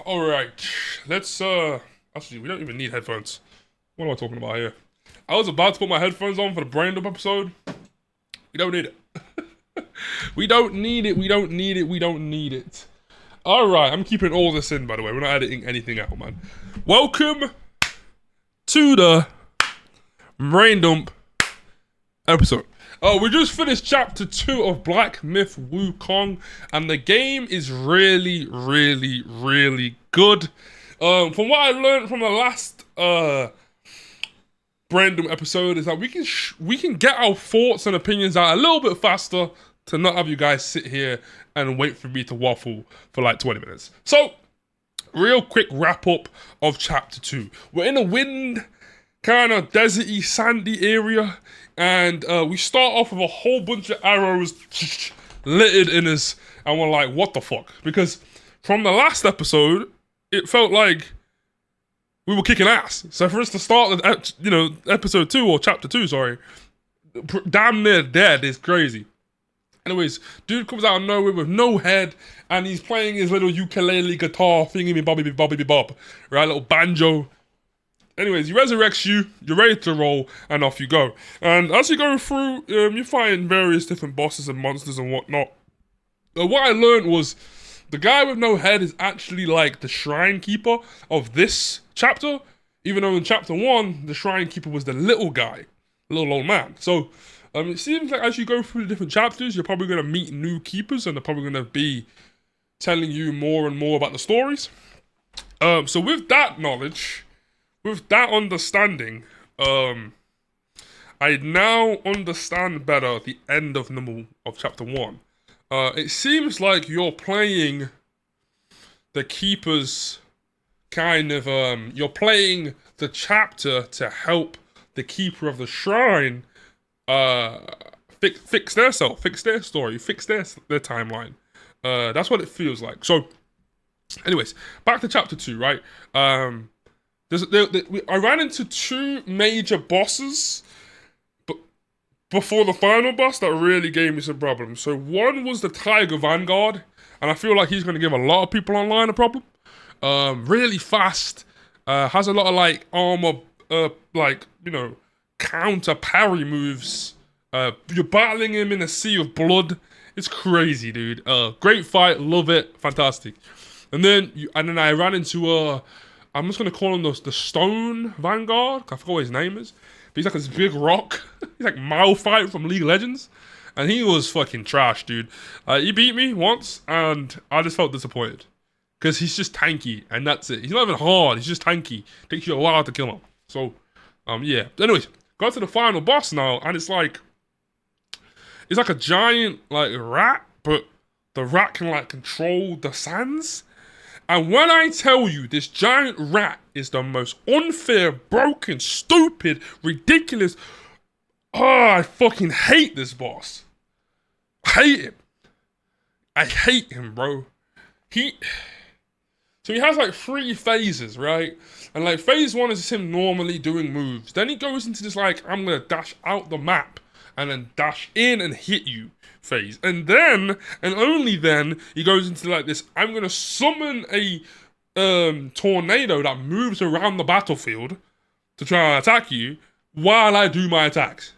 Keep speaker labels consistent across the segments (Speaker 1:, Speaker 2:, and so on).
Speaker 1: All right, let's actually, we don't even need headphones. What am I talking about here? I was about to put my headphones on for the brain dump episode. We don't need it. We don't need it. We don't need it. We don't need it. All right, I'm keeping all this in, by the way. We're not editing anything out, man. Welcome to the brain dump episode. We just finished chapter 2 of Black Myth Wukong, and the game is really, really, really good. From what I learned from the last random episode is that we can get our thoughts and opinions out a little bit faster to not have you guys sit here and wait for me to waffle for like 20 minutes. So, real quick wrap up of chapter 2. We're in a wind, kind of deserty, sandy area, and we start off with a whole bunch of arrows littered in us, and we're like, what the fuck? Because from the last episode, it felt like we were kicking ass. So for us to start with, episode 2, or chapter 2, sorry, damn near dead is crazy. Anyways, dude comes out of nowhere with no head, and he's playing his little ukulele guitar thingy bobby bob, right? Little banjo. Anyways, he resurrects you, you're ready to roll, and off you go. And as you go through, you find various different bosses and monsters and whatnot. What I learned was, the guy with no head is actually like the shrine keeper of this chapter, even though in chapter 1, the shrine keeper was the little guy, little old man. So, it seems like as you go through the different chapters, you're probably going to meet new keepers, and they're probably going to be telling you more and more about the stories. So with that knowledge, with that understanding, I now understand better the end of chapter 1. It seems like you're playing the keeper's kind of, you're playing the chapter to help the keeper of the shrine fix their self, fix their story, fix their timeline. That's what it feels like. So, anyways, back to chapter 2, right? I ran into 2 major bosses before the final boss that really gave me some problems. So one was the Tiger Vanguard, and I feel like he's going to give a lot of people online a problem. Really fast, has a lot of like armor, counter parry moves. You're battling him in a sea of blood. It's crazy, dude. Great fight, love it, fantastic. And then I ran into I'm just gonna call him the Stone Vanguard. I forgot what his name is. But he's like this big rock. He's like Malphite from League of Legends. And he was fucking trash, dude. He beat me once, and I just felt disappointed. Because he's just tanky, and that's it. He's not even hard, he's just tanky. Takes you a while to kill him. So, yeah. Anyways, got to the final boss now, and it's like a giant, like, rat, but the rat can, like, control the sands. And when I tell you this giant rat is the most unfair, broken, stupid, ridiculous... I fucking hate this boss. I hate him. I hate him, bro. So he has like 3 phases, right? And like phase 1 is him normally doing moves. Then he goes into this like, I'm gonna dash out the map and then dash in and hit you phase. And then, and only then, he goes into like this, I'm gonna summon a tornado that moves around the battlefield to try and attack you while I do my attacks.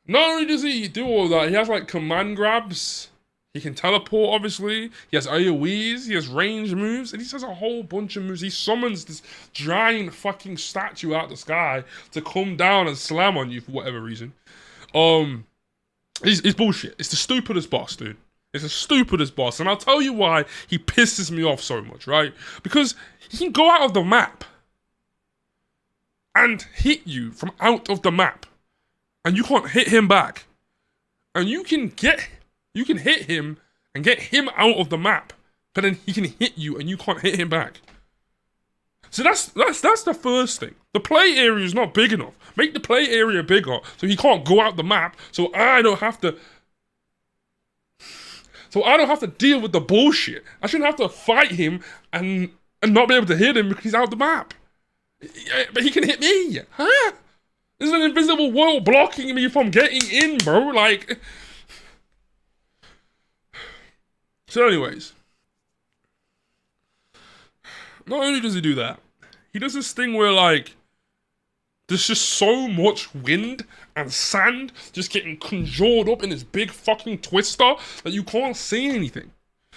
Speaker 1: Not only does he do all that, he has like command grabs. He can teleport, obviously. He has AoEs, he has range moves, and he has a whole bunch of moves. He summons this giant fucking statue out the sky to come down and slam on you for whatever reason. It's bullshit. It's the stupidest boss, dude. It's the stupidest boss, and I'll tell you why he pisses me off so much, right? Because he can go out of the map and hit you from out of the map, and you can't hit him back. And you can hit him and get him out of the map, but then he can hit you and you can't hit him back. So that's the first thing. The play area is not big enough. Make the play area bigger so he can't go out the map, so I don't have to deal with the bullshit. I shouldn't have to fight him and not be able to hit him because he's out the map. But he can hit me, huh? There's an invisible wall blocking me from getting in, bro. Like, So anyways, not only does he do that, he does this thing where like there's just so much wind and sand just getting conjured up in this big fucking twister that you can't see anything.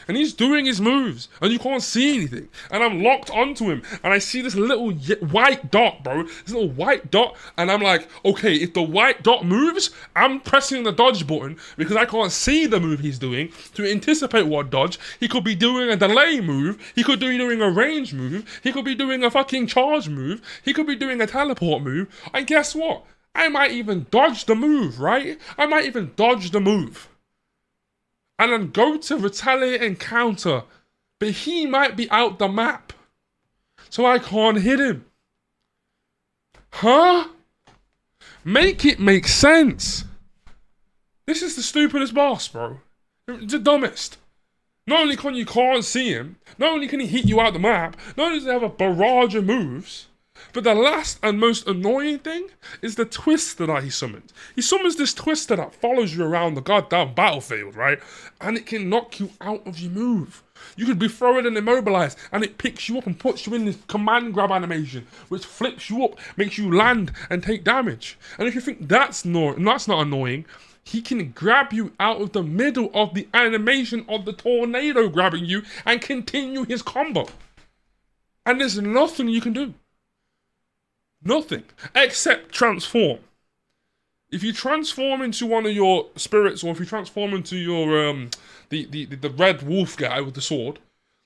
Speaker 1: And he's doing his moves, and you can't see anything. And I'm locked onto him, and I see this little white dot, bro. This little white dot, and I'm like, okay, if the white dot moves, I'm pressing the dodge button because I can't see the move he's doing to anticipate what dodge. He could be doing a delay move. He could be doing a range move. He could be doing a fucking charge move. He could be doing a teleport move. And guess what? I might even dodge the move, right? I might even dodge the move. And then go to retaliate and counter. But he might be out the map. So I can't hit him. Huh? Make it make sense. This is the stupidest boss, bro. The dumbest. Not only can you can't see him, not only can he hit you out the map, not only does he have a barrage of moves, but the last and most annoying thing is the twister that he summons. He summons this twister that follows you around the goddamn battlefield, right? And it can knock you out of your move. You could be thrown and immobilized, and it picks you up and puts you in this command grab animation, which flips you up, makes you land and take damage. And if you think that's not annoying, he can grab you out of the middle of the animation of the tornado grabbing you and continue his combo. And there's nothing you can do. Nothing except transform. If you transform into one of your spirits, or if you transform into your the red wolf guy with the sword,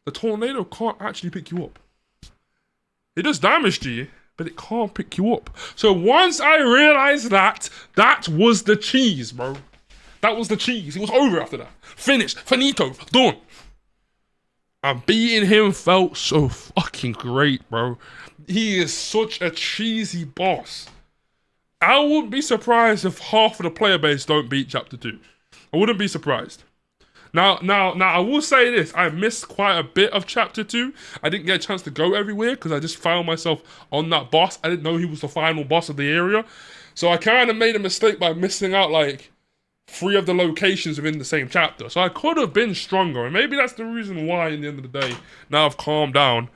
Speaker 1: the tornado can't actually pick you up. It does damage to you, but it can't pick you up. So once I realized that was the cheese, bro. That was the cheese. It was over after that. Finished. Finito. Done. And beating him felt so fucking great, bro. He is such a cheesy boss. I wouldn't be surprised if half of the player base don't beat Chapter 2. I wouldn't be surprised. Now, I will say this. I missed quite a bit of Chapter 2. I didn't get a chance to go everywhere because I just found myself on that boss. I didn't know he was the final boss of the area. So I kind of made a mistake by missing out like 3 of the locations within the same chapter. So I could have been stronger. And maybe that's the reason why, in the end of the day, now I've calmed down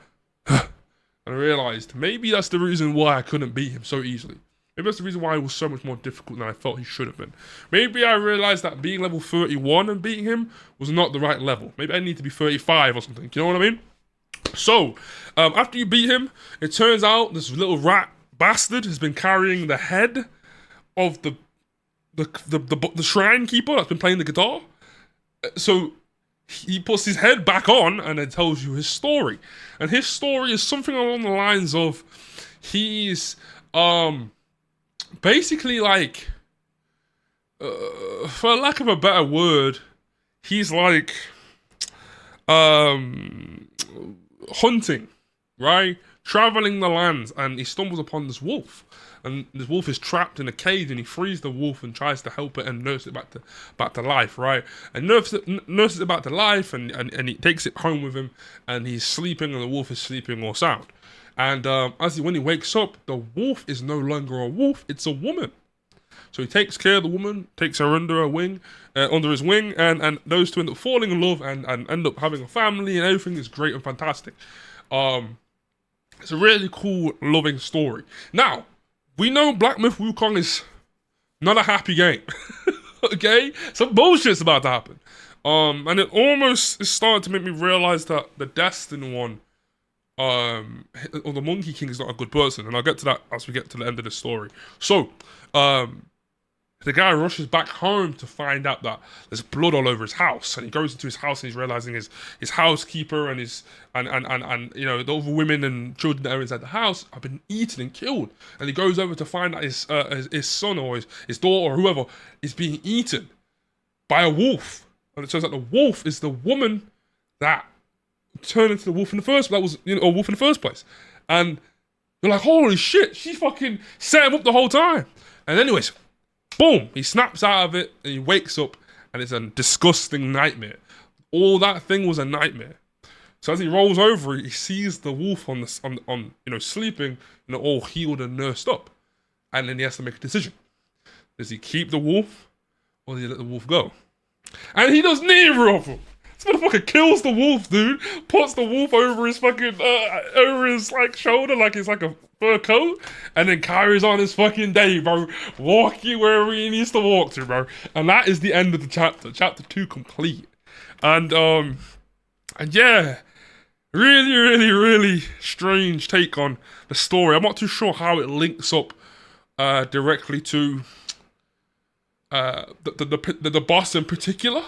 Speaker 1: and I realized maybe that's the reason why I couldn't beat him so easily. Maybe that's the reason why it was so much more difficult than I thought he should have been. Maybe I realized that being level 31 and beating him was not the right level. Maybe I need to be 35 or something. You know what I mean? So, after you beat him, it turns out this little rat bastard has been carrying the head of the shrine keeper that's been playing the guitar. So he puts his head back on and it tells you his story. And his story is something along the lines of he's basically like, for lack of a better word, he's like hunting, right? Traveling the lands, and he stumbles upon this wolf. And this wolf is trapped in a cage, and he frees the wolf and tries to help it and nurse it back to life, right? And nurses it back to life, and he takes it home with him, and he's sleeping, and the wolf is sleeping all sound. And when he wakes up, the wolf is no longer a wolf; it's a woman. So he takes care of the woman, takes her under his wing, and those two end up falling in love and end up having a family, and everything is great and fantastic. It's a really cool, loving story. Now, we know Black Myth Wukong is not a happy game. Okay? Some bullshit's about to happen. And it almost is starting to make me realize that the Destined one, or the Monkey King, is not a good person. And I'll get to that as we get to the end of the story. So, the guy rushes back home to find out that there's blood all over his house, and he goes into his house and he's realizing his housekeeper and you know the other women and children that are inside the house have been eaten and killed. And he goes over to find out his son or his daughter or whoever is being eaten by a wolf. And it turns out the wolf is the woman that turned into the wolf in the first. That was a wolf in the first place. And you're like, holy shit, she fucking set him up the whole time. And anyways, boom, he snaps out of it and he wakes up and it's a disgusting nightmare. All that thing was a nightmare. So as he rolls over, he sees the wolf on sleeping, all healed and nursed up. And then he has to make a decision. Does he keep the wolf or does he let the wolf go? And he does neither of them. This motherfucker kills the wolf, dude. Puts the wolf over his fucking over his like shoulder, like it's like a fur coat, and then carries on his fucking day, bro. Walking wherever he needs to walk to, bro. And that is the end of the chapter. Chapter 2 complete. And yeah, really strange take on the story. I'm not too sure how it links up directly to the boss in particular.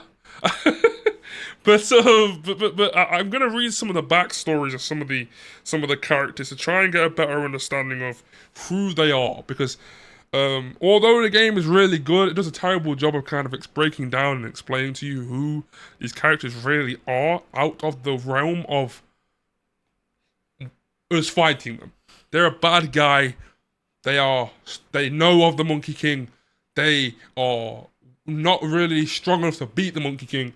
Speaker 1: But I'm gonna read some of the backstories of some of the characters to try and get a better understanding of who they are, because although the game is really good, it does a terrible job of kind of breaking down and explaining to you who these characters really are out of the realm of us fighting them. They're a bad guy. They know of the Monkey King. They are not really strong enough to beat the Monkey King.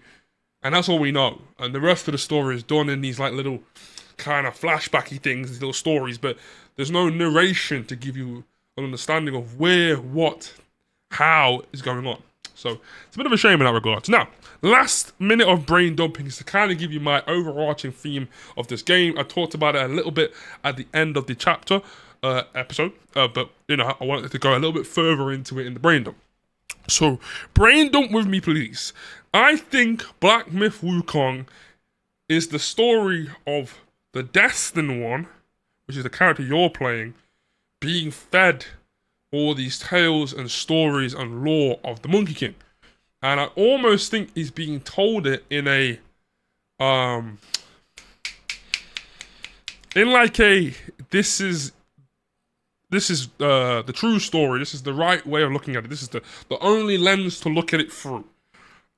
Speaker 1: And that's all we know. And the rest of the story is done in these like little kind of flashbacky things, these little stories, but there's no narration to give you an understanding of where, what, how is going on. So it's a bit of a shame in that regard. Now, last minute of brain dumping is to kind of give you my overarching theme of this game. I talked about it a little bit at the end of the chapter episode, but you know, I wanted to go a little bit further into it in the brain dump. So, brain dump with me, please. I think Black Myth Wukong is the story of the Destined One, which is the character you're playing, being fed all these tales and stories and lore of the Monkey King. And I almost think he's being told it in a, in like a, this is the true story. This is the right way of looking at it. This is the only lens to look at it through.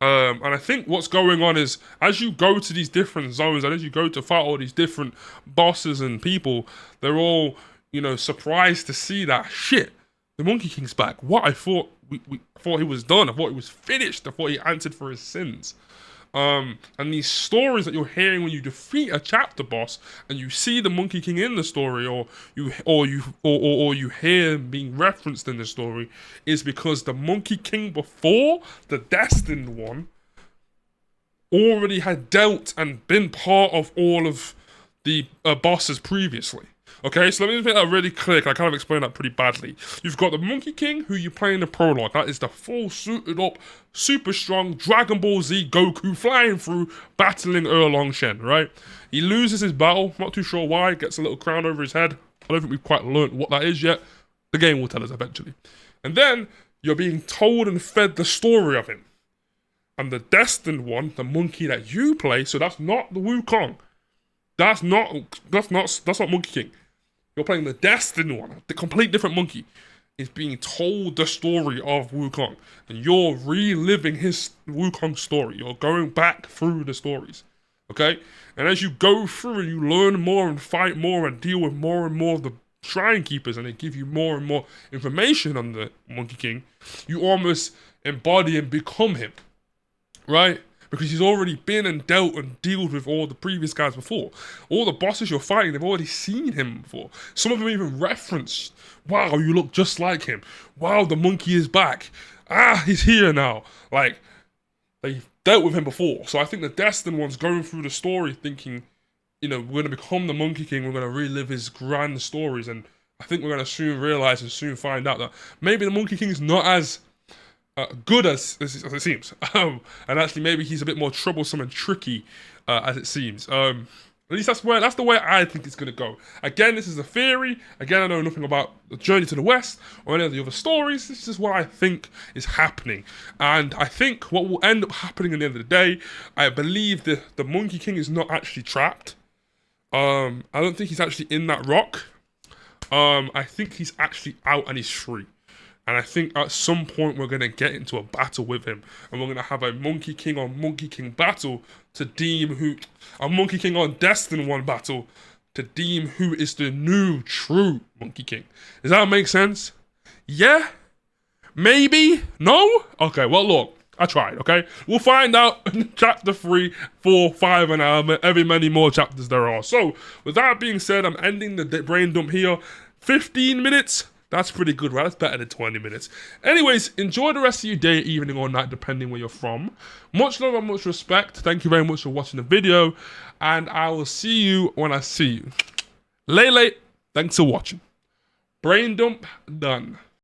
Speaker 1: And I think what's going on is, as you go to these different zones and as you go to fight all these different bosses and people, they're all, you know, surprised to see that shit. The Monkey King's back. What? I thought we thought he was done. I thought he was finished. I thought he answered for his sins. And these stories that you're hearing when you defeat a chapter boss and you see the Monkey King in the story, or you hear him being referenced in the story, is because the Monkey King before, the Destined One, already had dealt and been part of all of the bosses previously. Okay, so let me make that really clear. I kind of explained that pretty badly. You've got the Monkey King, who you play in the prologue. That is the full suited up, super strong Dragon Ball Z Goku flying through, battling Erlong Shen, right? He loses his battle, not too sure why, gets a little crown over his head. I don't think we've quite learned what that is yet. The game will tell us eventually. And then you're being told and fed the story of him. And the Destined One, the monkey that you play, so that's not the Wukong. That's not Monkey King. You're playing the Destined One, the complete different monkey, is being told the story of Wukong. And you're reliving his Wukong story. You're going back through the stories. Okay? And as you go through and you learn more and fight more and deal with more and more of the Shrine Keepers, and they give you more and more information on the Monkey King, you almost embody and become him. Right? Because he's already been and dealt and dealt with all the previous guys before. All the bosses you're fighting, they've already seen him before. Some of them even reference, wow, you look just like him. Wow, the monkey is back. Ah, he's here now. Like, they've dealt with him before. So I think the Destined One's going through the story thinking, you know, we're going to become the Monkey King. We're going to relive his grand stories. And I think we're going to soon realize and soon find out that maybe the Monkey King is not as good as it seems, and actually maybe he's a bit more troublesome and tricky as it seems. At least that's the way I think it's gonna go. Again, this is a theory. Again, I know nothing about the Journey to the West or any of the other stories. This is what I think is happening, and I think what will end up happening at the end of the day, I believe the Monkey King is not actually trapped. I don't think he's actually in that rock. I think he's actually out and he's free. And I think at some point we're going to get into a battle with him. And we're going to have a Monkey King on Monkey King battle to deem a Monkey King on Destined One battle to deem who is the new true Monkey King. Does that make sense? Yeah? Maybe? No? Okay, well look, I tried, okay? We'll find out in chapter 3, 4, 5, and however many more chapters there are. So, with that being said, I'm ending the brain dump here. 15 minutes. That's pretty good, right? That's better than 20 minutes. Anyways, enjoy the rest of your day, evening, or night, depending where you're from. Much love and much respect. Thank you very much for watching the video. And I will see you when I see you. Lay. Thanks for watching. Brain dump done.